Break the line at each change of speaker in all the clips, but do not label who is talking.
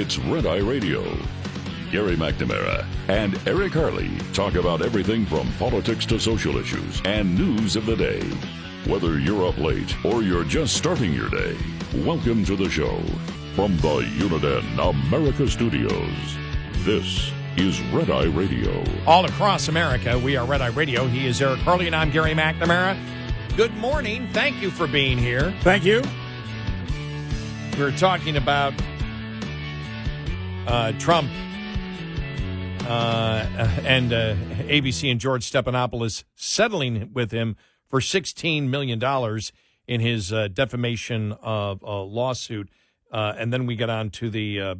It's Red Eye Radio. Gary McNamara and Eric Harley talk about everything from politics to social issues and news of the day. Whether you're up late or you're just starting your day, welcome to the show. From the Uniden America Studios, this is Red Eye Radio.
All across America, we are Red Eye Radio. He is Eric Harley, and I'm Gary McNamara. Good morning. Thank you for being here.
Thank you.
We're talking about Trump and ABC and George Stephanopoulos settling with him for $16 million in his defamation lawsuit. And then we get on to the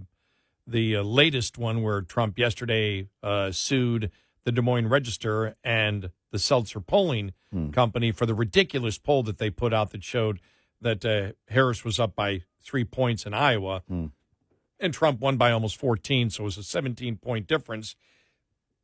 latest one where Trump yesterday sued the Des Moines Register and the Seltzer polling company for the ridiculous poll that they put out that showed that Harris was up by 3 points in Iowa. And Trump won by almost 14, so it was a 17-point difference.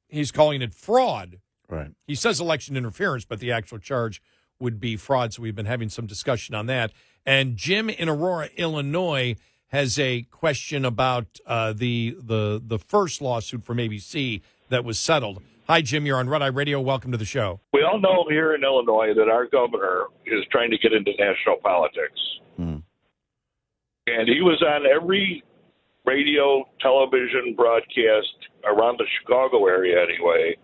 He's calling it fraud.
Right.
He says election interference, but the actual charge would be fraud, so we've been having some discussion on that. And Jim in Aurora, Illinois, has a question about the first lawsuit from ABC that was settled. Hi, Jim. You're on Red Eye Radio. Welcome to the show.
We all know here in Illinois that our governor is trying to get into national politics. And he was on every radio, television broadcast around the Chicago area anyway,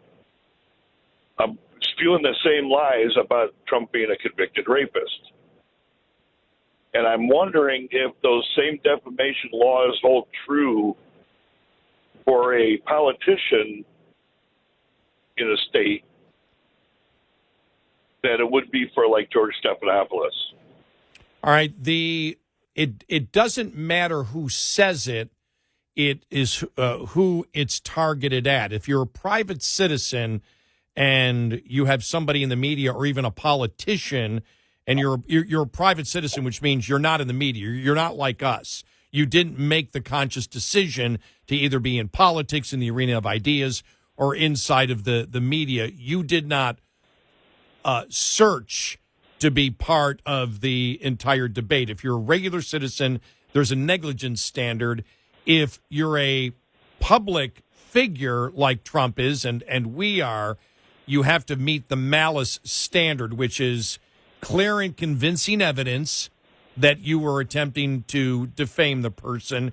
spewing the same lies about Trump being a convicted rapist. And I'm wondering if those same defamation laws hold true for a politician in a state that it would be for, like, George Stephanopoulos.
All right. It doesn't matter who says it. It is who it's targeted at. If you're a private citizen and you have somebody in the media or even a politician, and you're a private citizen, which means you're not in the media. You're not like us. You didn't make the conscious decision to either be in politics in the arena of ideas or inside of the media. You did not search to be part of the entire debate. If you're a regular citizen, there's a negligence standard. If you're a public figure like Trump is, and we are, you have to meet the malice standard, which is clear and convincing evidence that you were attempting to defame the person,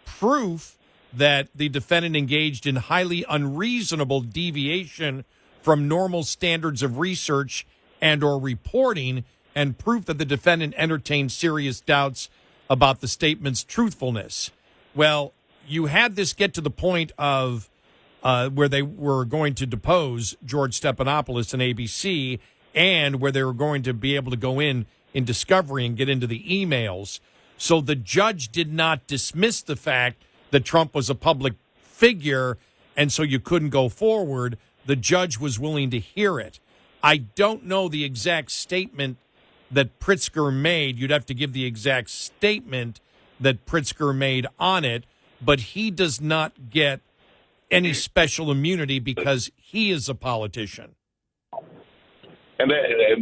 proof that the defendant engaged in highly unreasonable deviation from normal standards of research and or reporting, and proof that the defendant entertained serious doubts about the statement's truthfulness. Well, you had this get to the point of where they were going to depose George Stephanopoulos and ABC, and where they were going to be able to go in discovery and get into the emails. So the judge did not dismiss the fact that Trump was a public figure, and so you couldn't go forward. The judge was willing to hear it. I don't know the exact statement that Pritzker made. You'd have to give the exact statement that Pritzker made on it, but he does not get any special immunity because he is a politician.
And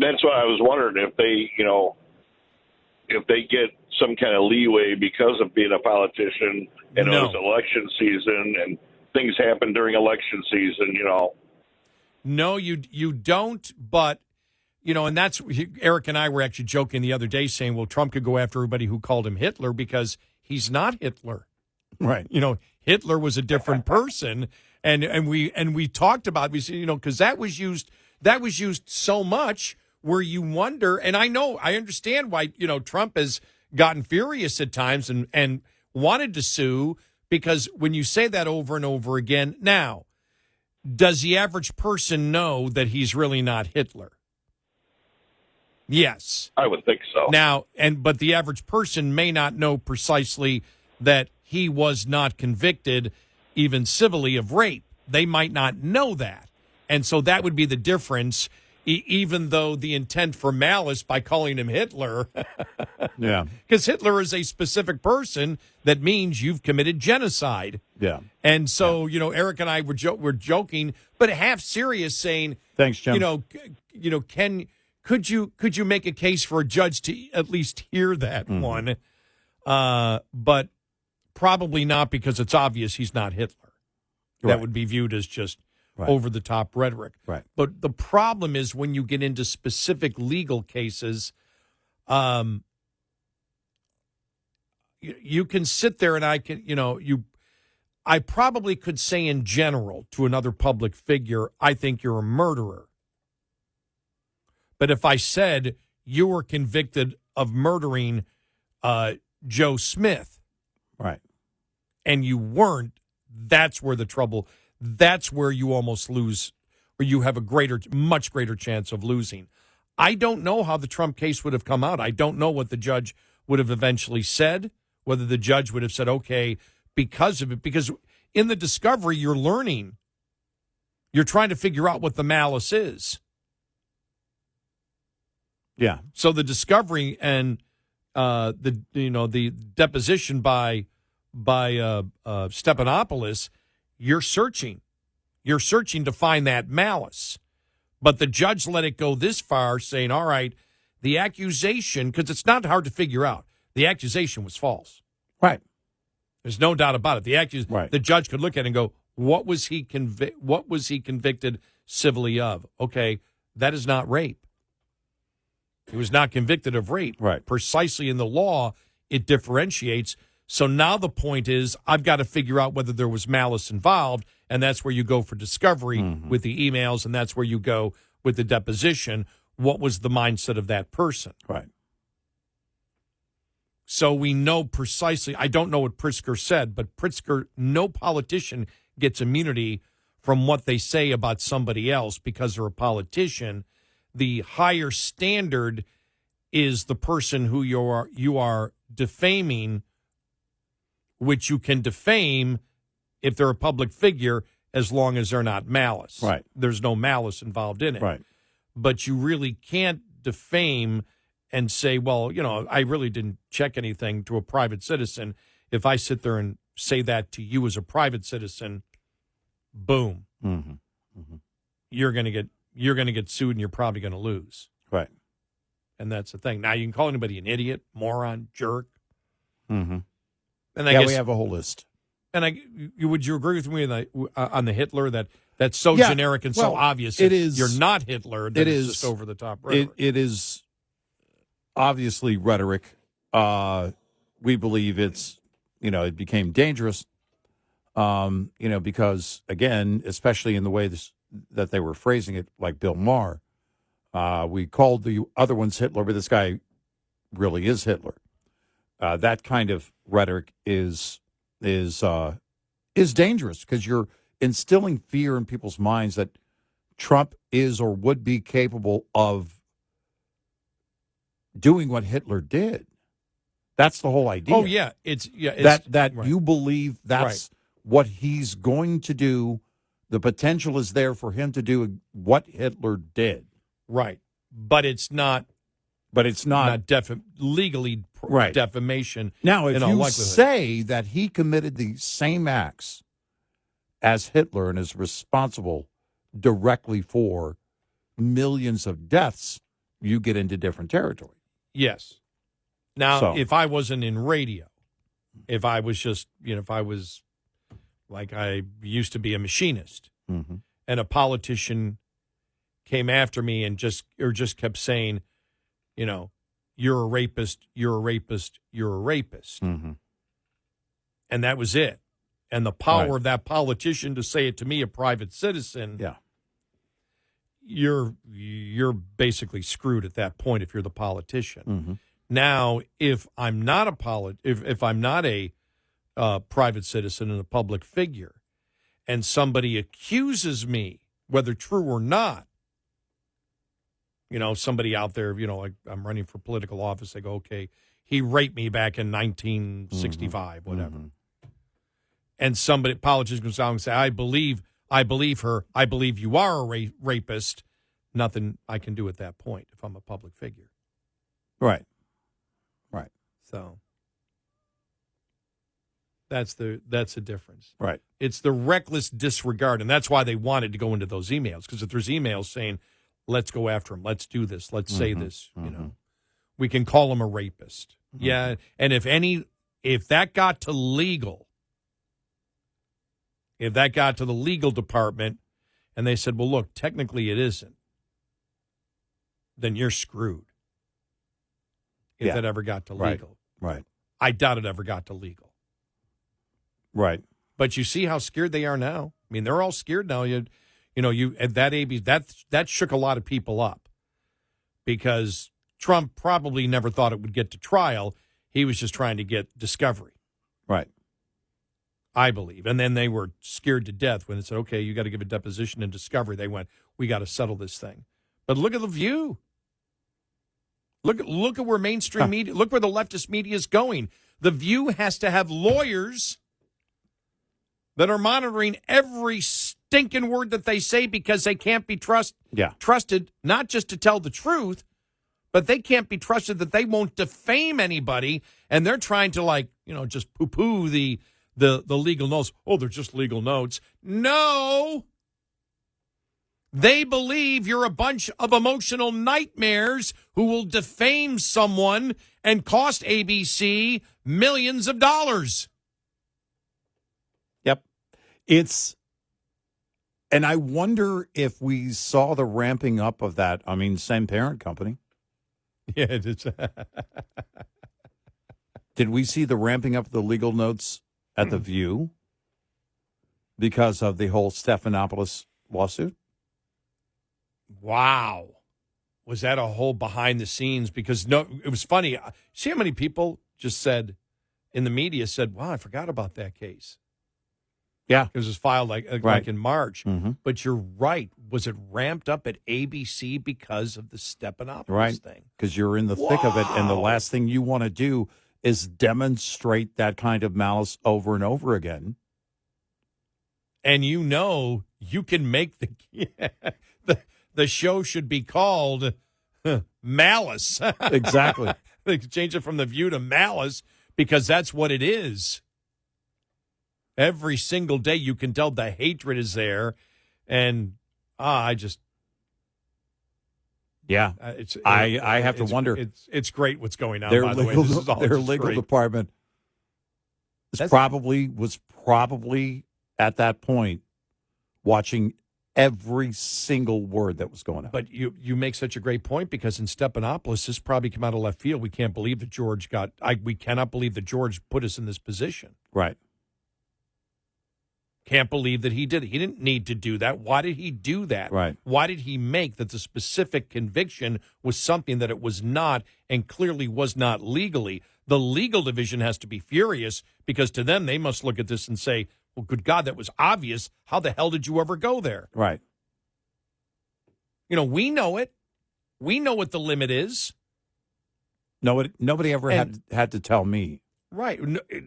that's why I was wondering if they, if they get some kind of leeway because of being a politician and it was election season and things happen during election season,
No, you don't, but, and that's, Eric and I were actually joking the other day saying, well, Trump could go after everybody who called him Hitler because he's not Hitler.
Right.
Hitler was a different person, and we talked about, we said, because that was used so much where you wonder, and I understand why, Trump has gotten furious at times and wanted to sue, because when you say that over and over again, now, does the average person know that he's really not Hitler? Yes.
I would think so.
Now, but the average person may not know precisely that he was not convicted, even civilly, of rape. They might not know that. And so that would be the difference, even though the intent for malice by calling him Hitler.
Yeah.
Because Hitler is a specific person that means you've committed genocide.
Yeah.
And so, Eric and I were joking, but half serious, saying,
thanks, Jim.
Could you make a case for a judge to at least hear that one? But Probably not, because it's obvious he's not Hitler.
Right.
That would be viewed as just
Right.
over-the-top rhetoric.
Right.
But the problem is when you get into specific legal cases, you can sit there and I probably could say in general to another public figure, I think you're a murderer. But if I said you were convicted of murdering Joe Smith,
right,
and you weren't, that's where that's where you almost lose, or you have a much greater chance of losing. I don't know how the Trump case would have come out. I don't know what the judge would have eventually said, whether the judge would have said, okay, because of it, because in the discovery, you're learning. You're trying to figure out what the malice is.
Yeah.
So the discovery and the deposition by Stephanopoulos, you're searching to find that malice. But the judge let it go this far, saying, all right, the accusation, because it's not hard to figure out, the accusation was false.
Right.
There's no doubt about it.
Right.
The judge could look at it and go, what was he convicted civilly of? Okay, that is not rape. He was not convicted of rape.
Right.
Precisely in the law, it differentiates. So now the point is, I've got to figure out whether there was malice involved, and that's where you go for discovery with the emails, and that's where you go with the deposition. What was the mindset of that person?
Right.
So we know precisely, I don't know what Pritzker said, but Pritzker, no politician gets immunity from what they say about somebody else because they're a politician. The higher standard is the person who you are defaming, which you can defame if they're a public figure as long as they're not malice.
Right.
There's no malice involved in it.
Right.
But you really can't defame and say, well, I really didn't check anything to a private citizen. If I sit there and say that to you as a private citizen, boom, you're going to get sued, and you're probably going to lose.
Right.
And that's the thing. Now you can call anybody an idiot, moron, jerk.
Mm-hmm.
And I guess
we have a whole list.
And would you agree with me on the Hitler that's so generic and so obvious?
It is.
You're not Hitler. That it's just over the top rhetoric.
It is obviously rhetoric. We believe it's it became dangerous. Because again, especially in the way that they were phrasing it, like Bill Maher, we called the other ones Hitler, but this guy really is Hitler. That kind of rhetoric is dangerous because you're instilling fear in people's minds that Trump is or would be capable of doing what Hitler did. That's the whole idea.
Oh yeah, it's
that right. You believe that's what he's going to do. The potential is there for him to do what Hitler did.
Right, but it's not.
But it's not
legally
right.
defamation.
Now, if you say that he committed the same acts as Hitler and is responsible directly for millions of deaths, you get into different territory.
Yes. Now, if I wasn't in radio, if I was just, if I was like I used to be a machinist, and a politician came after me and just kept saying, you're a rapist, you're a rapist, you're a rapist. And that was it. And the power of that politician to say it to me, a private citizen, you're basically screwed at that point if you're the politician. Now, if I'm not if I'm not a private citizen and a public figure, and somebody accuses me, whether true or not, somebody out there, I'm running for political office. They go, okay, he raped me back in 1965, whatever. And politician goes out and say, I believe her. I believe you are a rapist. Nothing I can do at that point if I'm a public figure.
Right.
So that's the difference.
Right.
It's the reckless disregard, and that's why they wanted to go into those emails, because if there's emails saying, let's go after him, let's do this, let's say this, we can call him a rapist. Yeah, and if any if that got to the legal department and they said, well, look, technically it isn't, then you're screwed. If that ever got to legal.
Right.
I doubt it ever got to legal.
Right.
But you see how scared they are now. I mean, they're all scared now. That shook a lot of people up because Trump probably never thought it would get to trial. He was just trying to get discovery.
Right.
I believe. And then they were scared to death when it said, okay, you got to give a deposition and discovery. They went, we got to settle this thing. But look at The View. Look at where mainstream media, look where the leftist media is going. The View has to have lawyers that are monitoring every stinking word that they say because they can't be trusted, not just to tell the truth, but they can't be trusted that they won't defame anybody. And they're trying to just poo-poo the legal notes. Oh, they're just legal notes. No. They believe you're a bunch of emotional nightmares who will defame someone and cost ABC millions of dollars.
Yep. And I wonder if we saw the ramping up of that. I mean, same parent company.
Yeah, it is.
Did we see the ramping up of the legal notes at The View because of the whole Stephanopoulos lawsuit?
Wow. Was that a whole behind the scenes? Because it was funny. See how many people just said in the media said, wow, I forgot about that case.
Yeah.
It was filed like in March.
Mm-hmm.
But you're right. Was it ramped up at ABC because of the Stephanopoulos thing?
Because you're in the thick of it, and the last thing you want to do is demonstrate that kind of malice over and over again.
And you can make the show should be called Malice.
Exactly.
They could change it from The View to Malice because that's what it is. Every single day you can tell the hatred is there. And I have to wonder. It's great what's going on, by the way. This is all
their legal
great.
department was probably at that point watching every single word that was going on.
But you make such a great point because in Stephanopoulos, this probably came out of left field. We can't believe that we cannot believe that George put us in this position.
Right.
Can't believe that he did it. He didn't need to do that. Why did he do that?
Right.
Why did he make that the specific conviction was something that it was not and clearly was not legally? The legal division has to be furious because to them, they must look at this and say, well, good God, that was obvious. How the hell did you ever go there?
Right.
We know it. We know what the limit is.
Nobody ever had to tell me.
Right.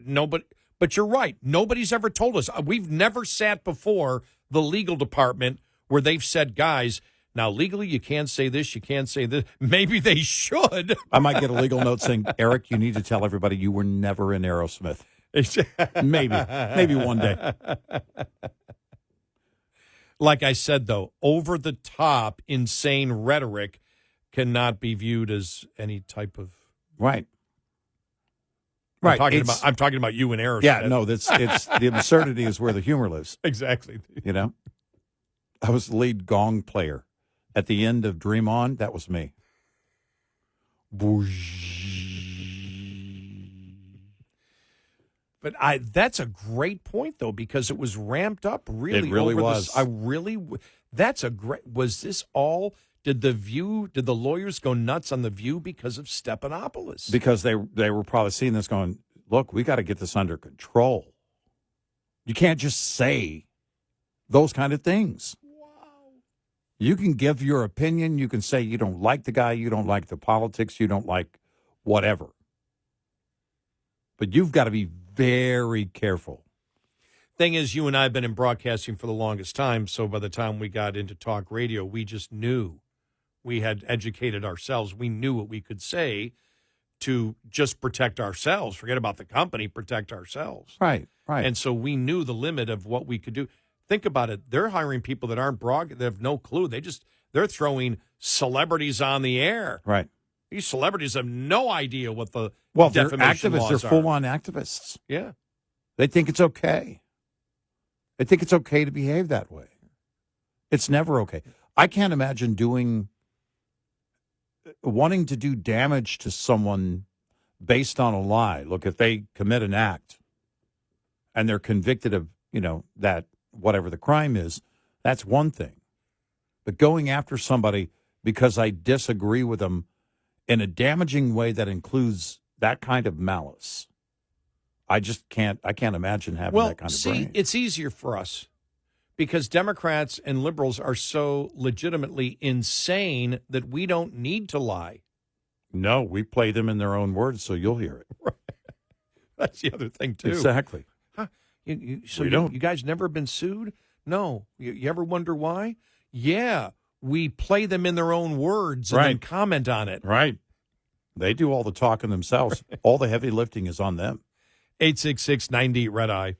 Nobody. But you're right. Nobody's ever told us. We've never sat before the legal department where they've said, guys, now legally you can't say this, you can't say this. Maybe they should.
I might get a legal note saying, Eric, you need to tell everybody you were never in Aerosmith. Maybe one day.
Like I said, though, over the top, insane rhetoric cannot be viewed as any type of
right.
I'm talking about you and Aerosmith.
Yeah, no, it's the absurdity is where the humor lives.
Exactly.
I was the lead gong player at the end of Dream On. That was me.
But that's a great point though because it was ramped up really.
It really was.
That's a great. Was this all? Did the lawyers go nuts on The View because of Stephanopoulos?
Because they were probably seeing this going, look, we got to get this under control. You can't just say those kind of things.
Wow.
You can give your opinion. You can say you don't like the guy. You don't like the politics. You don't like whatever. But you've got to be very careful.
Thing is, you and I have been in broadcasting for the longest time, so by the time we got into talk radio, we just knew. We had educated ourselves. We knew what we could say to just protect ourselves. Forget about the company, protect ourselves.
Right.
And so we knew the limit of what we could do. Think about it. They're hiring people that aren't that have no clue. They're throwing celebrities on the air.
Right.
These celebrities have no idea what the
They're
defamation
activists.
laws
They're
are.
full-on activists.
Yeah.
They think it's okay. They think it's okay to behave that way. It's never okay. I can't imagine wanting to do damage to someone based on a lie. Look, if they commit an act and they're convicted of, that whatever the crime is, that's one thing. But going after somebody because I disagree with them in a damaging way that includes that kind of malice, I can't imagine having that kind of brain.
It's easier for us because Democrats and liberals are so legitimately insane that we don't need to lie.
No, we play them in their own words, so you'll hear it.
Right. That's the other thing, too.
Exactly.
Huh? You guys never been sued? No. You ever wonder why? Yeah. We play them in their own words and then comment on it.
Right. They do all the talking themselves. All the heavy lifting is on them.
866-90 Red Eye.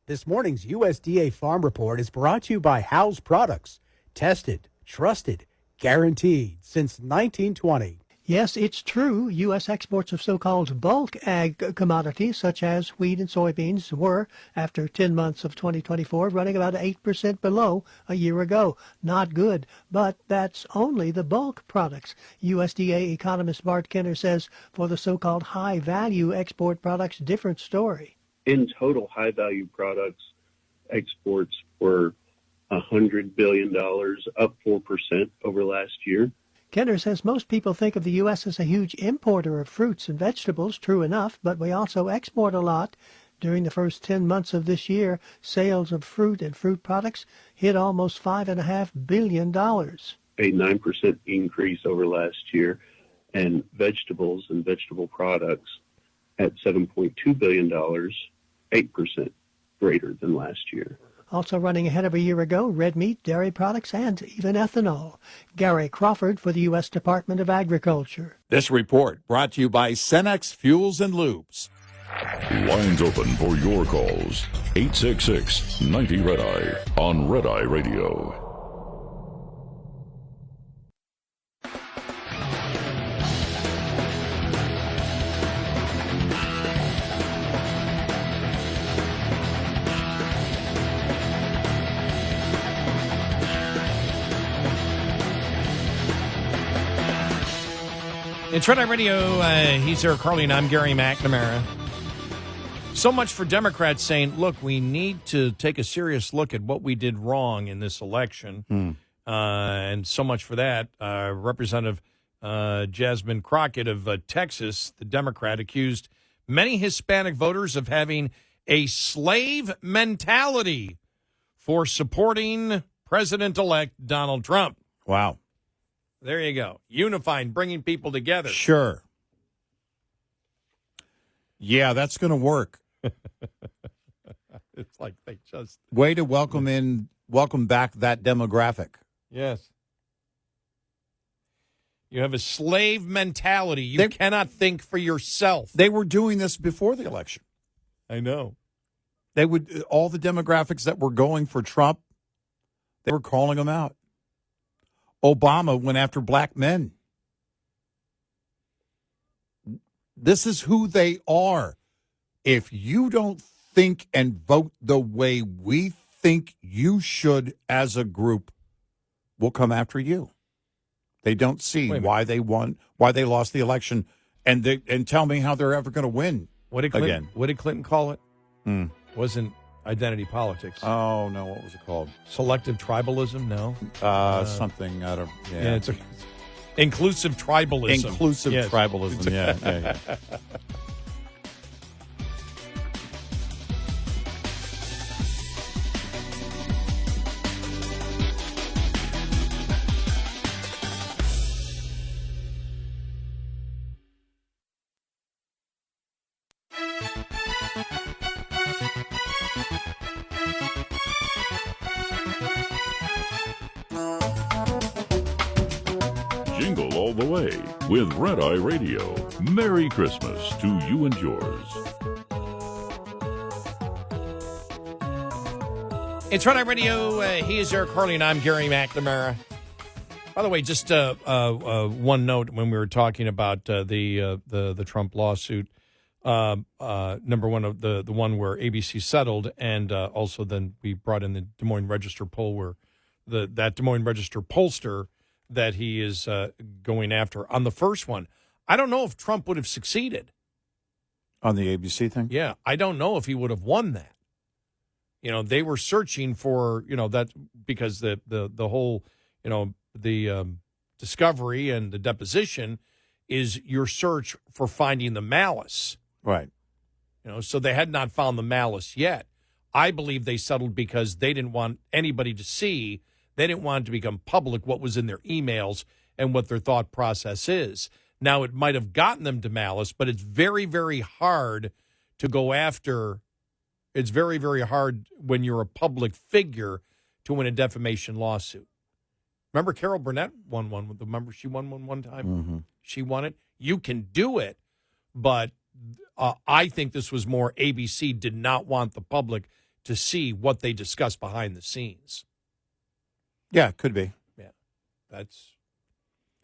This morning's USDA Farm Report is brought to you by House Products. Tested, trusted, guaranteed since 1920.
Yes, it's true. U.S. exports of so-called bulk ag commodities, such as wheat and soybeans, were, after 10 months of 2024, running about 8% below a year ago. Not good, but that's only the bulk products. USDA economist Bart Kenner says for the so-called high-value export products, different story.
In total, high-value products exports were $100 billion, up 4% over last year.
Kenner says most people think of the U.S. as a huge importer of fruits and vegetables. True enough, but we also export a lot. During the first 10 months of this year, sales of fruit and fruit products hit almost $5.5 billion.
A 9% increase over last year, and vegetables and vegetable products at $7.2 billion, 8% greater than last year.
Also running ahead of a year ago, red meat, dairy products, and even ethanol. Gary Crawford for the U.S. Department of Agriculture.
This report brought to you by Cenex Fuels and Lubes.
Lines open for your calls. 866-90 Red Eye on Red Eye Radio.
It's Red Eye Radio. He's Eric Harley, and I'm Gary McNamara. So much for Democrats saying, look, we need to take a serious look at what we did wrong in this election. And so much for that. Representative Jasmine Crockett of Texas, the Democrat, accused many Hispanic voters of having a slave mentality for supporting President-elect Donald Trump.
Wow.
There you go. Unifying, bringing people together.
Sure. Yeah, that's going to work.
It's like they just...
Way to welcome back that demographic.
Yes. You have a slave mentality. You cannot think for yourself.
They were doing this before the election.
I know.
All the demographics that were going for Trump, they were calling them out. Obama went after black men. This is who they are. If you don't think and vote the way we think you should as a group, we'll come after you. They don't see why they won, why they lost the election, and tell me how they're ever going to win.
What did Clinton call it? Wasn't identity politics.
Oh, no. What was it called?
Selective tribalism? No.
Something out of...
Yeah, it's inclusive tribalism.
Inclusive tribalism, yeah.
Jingle all the way with Red Eye Radio. Merry Christmas to you and yours.
It's Red Eye Radio. He is Eric Harley, and I'm Gary McNamara. By the way, just one note when we were talking about the Trump lawsuit. Number one, of the one where ABC settled, and also then we brought in the Des Moines Register poll where that Des Moines Register pollster that he is going after. On the first one, I don't know if Trump would have succeeded.
On the ABC thing?
Yeah, I don't know if he would have won that. They were searching for, that because the whole, the discovery and the deposition is your search for finding the malice.
Right.
So they had not found the malice yet. I believe they settled because they didn't want anybody to see. They didn't want it to become public what was in their emails and what their thought process is. Now, it might have gotten them to malice, but it's very, very hard to go after. It's very, very hard when you're a public figure to win a defamation lawsuit. Remember Carol Burnett won one. Remember she won one time?
Mm-hmm.
She won it. You can do it, but I think this was more ABC did not want the public to see what they discussed behind the scenes.
Yeah, it could be.
Yeah,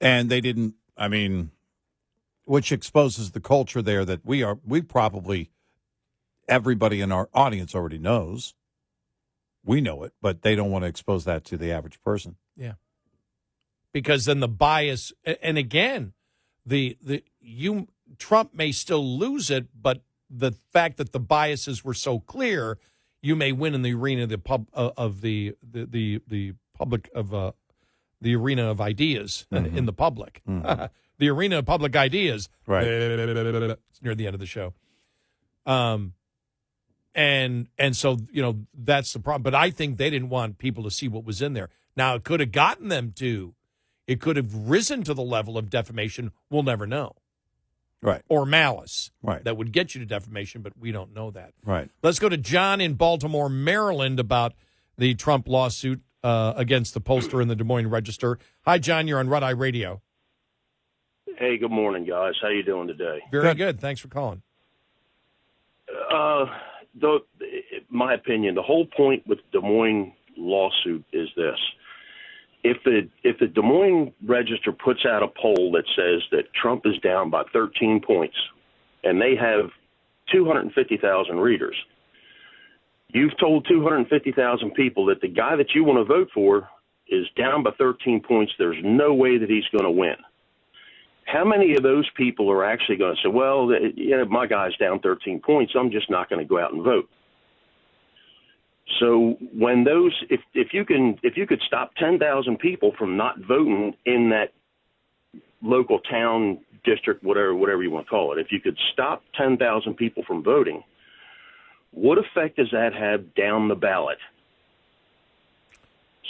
and they didn't. I mean, which exposes the culture there that we probably everybody in our audience already knows. We know it, but they don't want to expose that to the average person.
Yeah, because then the bias, and again, Trump may still lose it, but the fact that the biases were so clear, you may win in the arena of the public of the arena of ideas in the public, the arena of public ideas.
Right,
it's near the end of the show. And so that's the problem. But I think they didn't want people to see what was in there. Now it could have gotten them to. It could have risen to the level of defamation. We'll never know.
Right.
Or malice.
Right.
That would get you to defamation, but we don't know that.
Right.
Let's go to John in Baltimore, Maryland, about the Trump lawsuit against the pollster in the Des Moines Register. Hi, John. You're on Red Eye Radio.
Hey, good morning, guys. How you doing today?
Very good. Thanks for calling.
My opinion, the whole point with the Des Moines lawsuit is this. If the Des Moines Register puts out a poll that says that Trump is down by 13 points, and they have 250,000 readers, you've told 250,000 people that the guy that you want to vote for is down by 13 points. There's no way that he's going to win. How many of those people are actually going to say, well, my guy's down 13 points, I'm just not going to go out and vote? So when if you could stop 10,000 people from not voting in that local town district, whatever you want to call it, if you could stop 10,000 people from voting, what effect does that have down the ballot?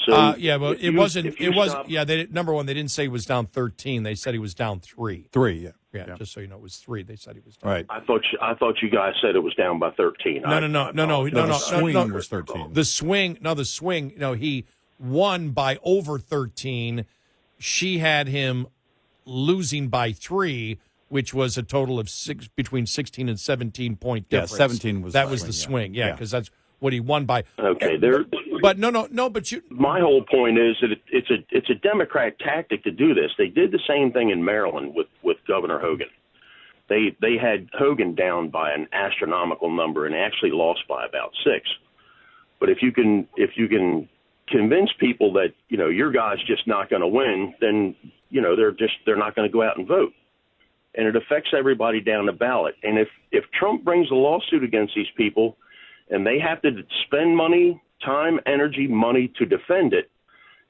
So
but it wasn't. It was. Yeah, number one, they didn't say he was down 13. They said he was down 3.
3.
Yeah. Just so you know, it was 3. They said he was down.
Right.
I thought you guys said it was down by 13.
No. The swing was 13.
The swing. No, he won by over 13. She had him losing by 3, which was a total of between 16 and 17 point difference.
Yeah, 17 was
the swing. Yeah, because that's what he won by.
Okay,
but no. But you.
My whole point is that it's a Democrat tactic to do this. They did the same thing in Maryland with Governor Hogan. They had Hogan down by an astronomical number and actually lost by about 6. But if you can convince people that your guy's just not going to win, then they're not going to go out and vote, and it affects everybody down the ballot. And if Trump brings a lawsuit against these people, and they have to spend money, time, energy, money to defend it,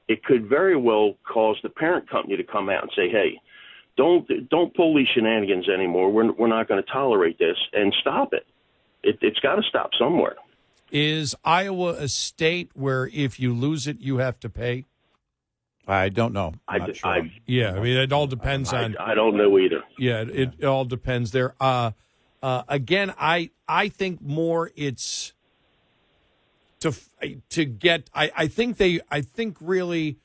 it could very well cause the parent company to come out and say, hey, don't pull these shenanigans anymore. We're not going to tolerate this, and stop it. It's got to stop somewhere.
Is Iowa a state where if you lose it, you have to pay?
I don't know.
I mean, it all depends on.
I don't know either.
Yeah, it all depends there. Again, I think more it's to get. I think really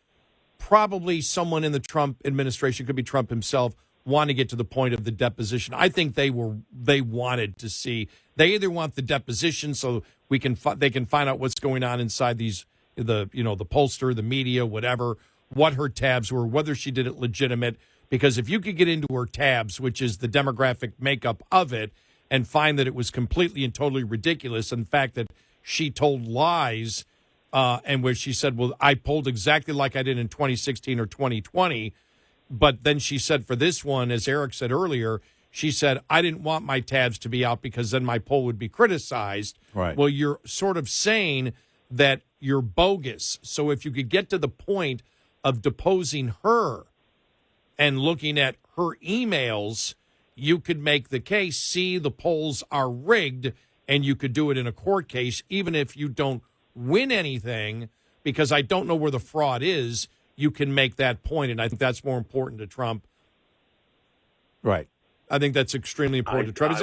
probably someone in the Trump administration, could be Trump himself, want to get to the point of the deposition. I think they wanted to see. They either want the deposition so they can find out what's going on inside the pollster, the media, whatever, what her tabs were, whether she did it legitimate. Because if you could get into her tabs, which is the demographic makeup of it, and find that it was completely and totally ridiculous, and the fact that she told lies, and where she said, well, I polled exactly like I did in 2016 or 2020, but then she said for this one, as Eric said earlier, she said, I didn't want my tabs to be out because then my poll would be criticized.
Right.
Well, you're sort of saying that you're bogus. So if you could get to the point of deposing her and looking at her emails, you could make the case, see, the polls are rigged, and you could do it in a court case, even if you don't win anything, because I don't know where the fraud is, you can make that point, and I think that's more important to Trump.
Right.
I think that's extremely important to Trump.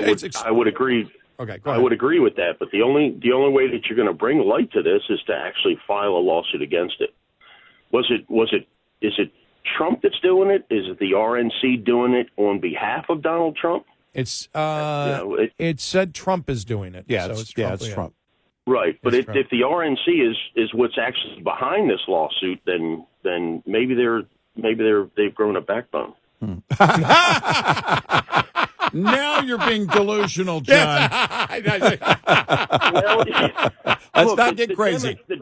I would agree.
Okay, go
I
ahead.
would agree with that, but the only way that you're going to bring light to this is to actually file a lawsuit against it. Is it Trump that's doing it? Is it the RNC doing it on behalf of Donald Trump?
It's it said Trump is doing it.
Yeah,
so
it's Trump. It's Trump.
Right, but
It's
if the RNC is what's actually behind this lawsuit, then maybe they've grown a backbone.
Now you're being delusional, John.
Well,
Let's not get crazy.
The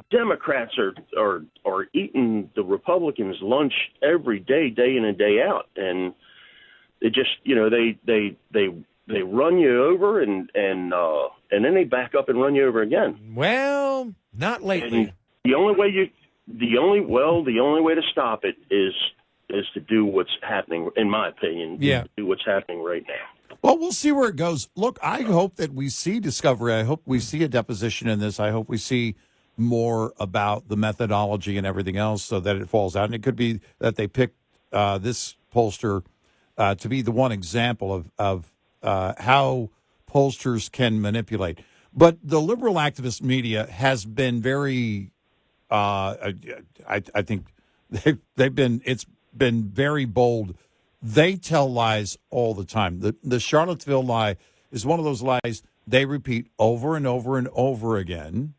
Democrats are eating the Republicans' lunch every day, day in and day out, and they just they run you over and then they back up and run you over again.
Well, not lately.
And the only way to stop it is to do what's happening, in my opinion.
Yeah.
To do what's happening right now.
Well, we'll see where it goes. Look, I hope that we see discovery. I hope we see a deposition in this. I hope we see more about the methodology and everything else so that it falls out. And it could be that they picked this pollster to be the one example of how pollsters can manipulate. But the liberal activist media has been very, I think it's been very bold. They tell lies all the time. The Charlottesville lie is one of those lies they repeat over and over and over again.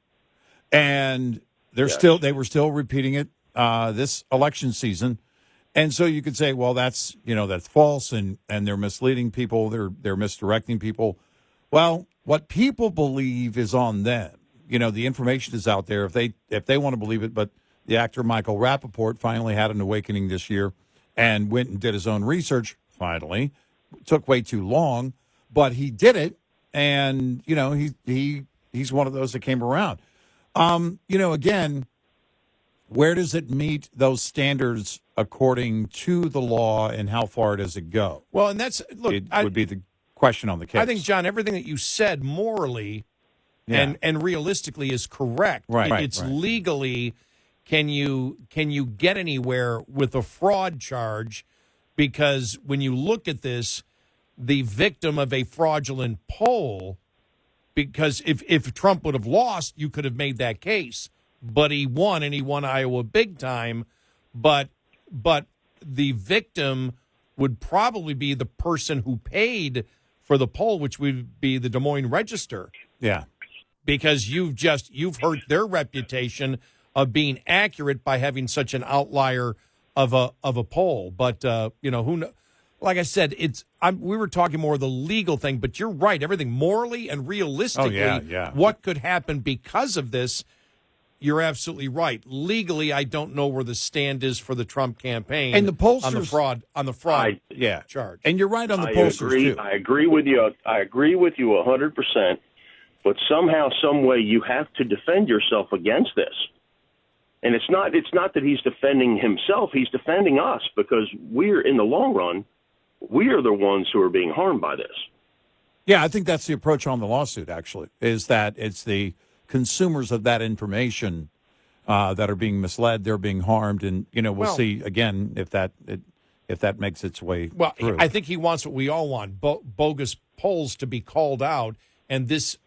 And they were still repeating it this election season. And so you could say, well, that's false and they're misleading people. They're misdirecting people. Well, what people believe is on them. The information is out there if they want to believe it. But the actor Michael Rappaport finally had an awakening this year and went and did his own research. Finally, it took way too long, but he did it. And he's one of those that came around. Again, where does it meet those standards according to the law, and how far does it go?
Well, and that's
would be the question on the case.
I think, John, everything that you said morally and realistically is correct.
Right.
It's legally. Can you get anywhere with a fraud charge? Because when you look at this, the victim of a fraudulent poll, because if Trump would have lost, you could have made that case. But he won, and he won Iowa big time. But the victim would probably be the person who paid for the poll, which would be the Des Moines Register.
Yeah.
Because you've hurt their reputation of being accurate by having such an outlier of a poll. But who knows? Like I said, we were talking more of the legal thing, but you're right. Everything morally and realistically, what could happen because of this, you're absolutely right. Legally, I don't know where the stand is for the Trump campaign
and the pollsters
on the fraud charge.
And you're right on the pollsters too.
I agree with you. I agree with you 100%. But somehow, some way, you have to defend yourself against this. And it's not that he's defending himself. He's defending us, because in the long run, we are the ones who are being harmed by this.
Yeah, I think that's the approach on the lawsuit, actually, is that it's the consumers of that information that are being misled, they're being harmed, and we'll see again if that makes its way through.
I think he wants what we all want: bogus polls to be called out, and this,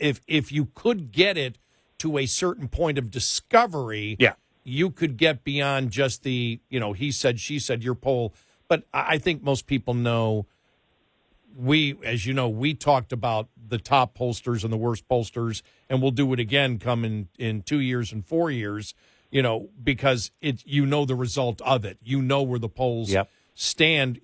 if you could get it to a certain point of discovery, you could get beyond just the he said, she said, your poll. But I think most people know. As you know, we talked about the top pollsters and the worst pollsters, and we'll do it again come in 2 years and 4 years. because the result of it. You know where the polls stand.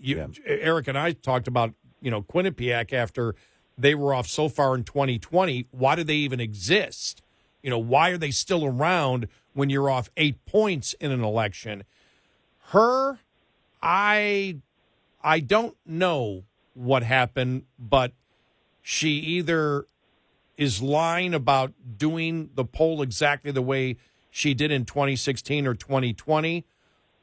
Eric and I talked about, Quinnipiac after they were off so far in 2020. Why do they even exist? Why are they still around when you're off 8 points in an election? I don't know what happened, but she either is lying about doing the poll exactly the way she did in 2016 or 2020,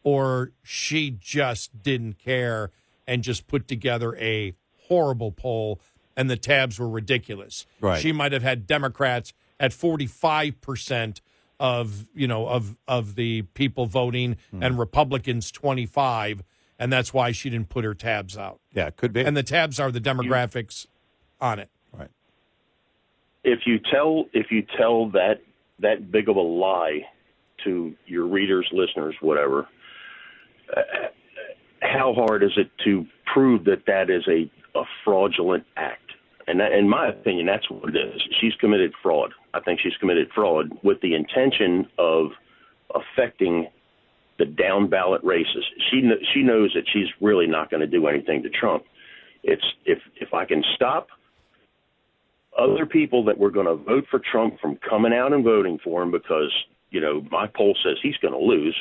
or she just didn't care and just put together a horrible poll, and the tabs were ridiculous.
Right.
She might have had Democrats at 45% of the people voting and Republicans 25%, and that's why she didn't put her tabs out.
Yeah, it could be.
And the tabs are the demographics on it.
Right.
If you tell that big of a lie to your readers, listeners, whatever, how hard is it to prove that is a fraudulent act? And that, in my opinion, that's what it is. She's committed fraud. I think she's committed fraud with the intention of affecting the down ballot races. She knows that she's really not going to do anything to Trump. It's if I can stop other people that were going to vote for Trump from coming out and voting for him because, my poll says he's going to lose.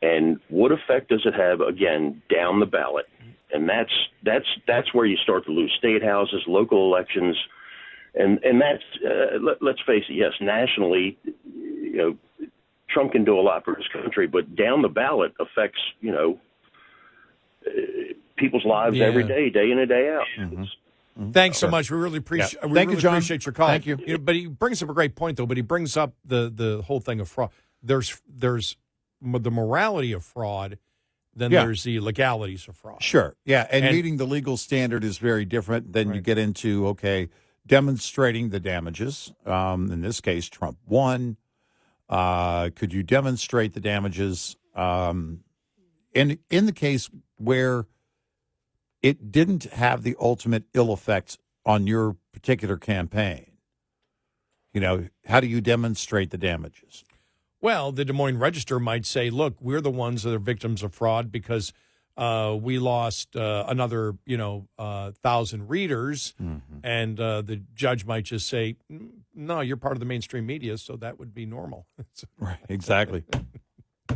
And what effect does it have, again, down the ballot? And that's where you start to lose state houses, local elections. And that's, let's face it, yes, nationally, Trump can do a lot for his country, but down the ballot affects, people's lives every day, day in and day out.
Mm-hmm.
Thanks so much. We really appreciate.
Yeah.
We
Thank
really
you, John.
appreciate your call.
Thank you.
But he brings up a great point, though. But he brings up the whole thing of fraud. There's the morality of fraud, then there's the legalities of fraud.
Sure. Yeah, and meeting the legal standard is very different. Then you get into demonstrating the damages. In this case, Trump won. Could you demonstrate the damages? In the case where it didn't have the ultimate ill effects on your particular campaign, how do you demonstrate the damages?
Well, the Des Moines Register might say, look, we're the ones that are victims of fraud because we lost another, 1,000 readers. Mm-hmm. And the judge might just say, no, you're part of the mainstream media, so that would be normal.
Right, exactly.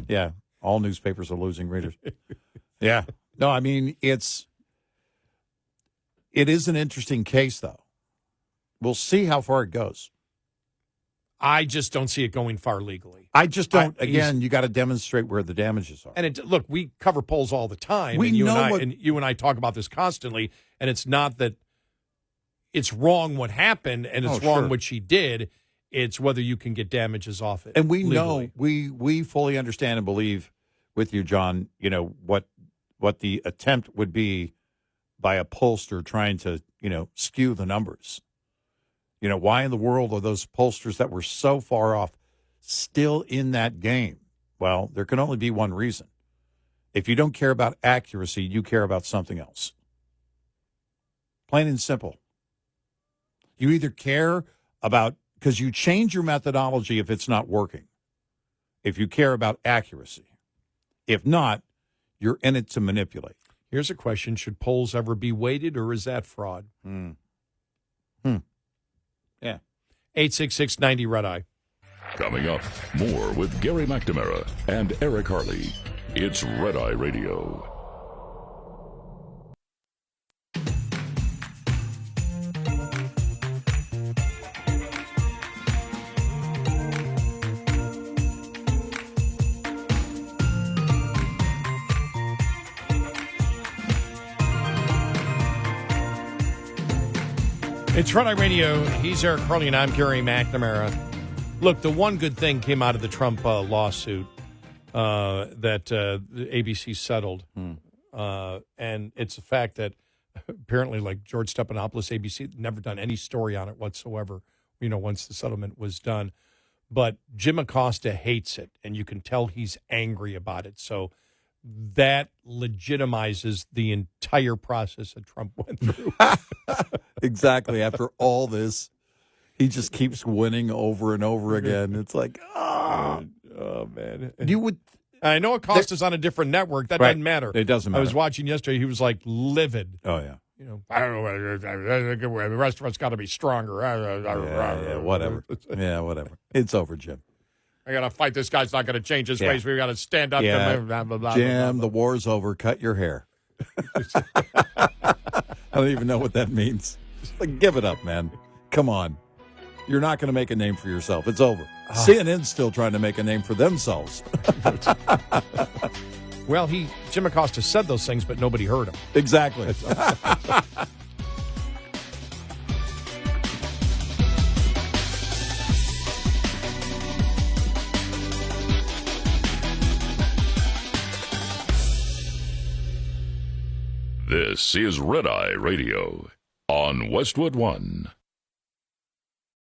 Yeah, all newspapers are losing readers. Yeah. No, I mean, it is an interesting case, though. We'll see how far it goes.
I just don't see it going far legally.
I just don't. Again, you got to demonstrate where the damages are.
And look, we cover polls all the time. And you and I talk about this constantly. And it's not that it's wrong what happened and it's wrong what she did. It's whether you can get damages off it.
And we
legally.
know we fully understand and believe with you, John. What the attempt would be by a pollster trying to skew the numbers. Why in the world are those pollsters that were so far off still in that game? Well, there can only be one reason. If you don't care about accuracy, you care about something else. Plain and simple. You either care about, because you change your methodology if it's not working, if you care about accuracy. If not, you're in it to manipulate.
Here's a question. Should polls ever be weighted, or is that fraud?
Yeah.
866-90 Red Eye.
Coming up, more with Gary McNamara and Eric Harley. It's Red Eye Radio.
It's Red Eye Radio. He's Eric Harley, and I'm Gary McNamara. Look, the one good thing came out of the Trump lawsuit that the ABC settled, and it's the fact that apparently, like George Stephanopoulos, ABC, never done any story on it whatsoever, once the settlement was done. But Jim Acosta hates it, and you can tell he's angry about it. So that legitimizes the entire process that Trump went through.
Exactly. After all this, he just keeps winning over and over again. It's like, Oh, man.
You would. I know Acosta's on a different network. That doesn't matter.
It doesn't matter.
I was watching yesterday. He was like livid.
Oh, yeah.
You know, I don't know. The restaurant's got to be stronger.
Yeah, whatever. Yeah, whatever. It's over, Jim.
I got to fight. This guy's not going to change his ways. We got to stand up.
Yeah.
Blah, blah, blah,
Jim,
blah,
the war's over. Cut your hair. I don't even know what that means. Just like, give it up, man. Come on. You're not going to make a name for yourself. It's over. CNN's still trying to make a name for themselves.
Well, Jim Acosta said those things, but nobody heard him.
Exactly.
This is Red Eye Radio on Westwood One.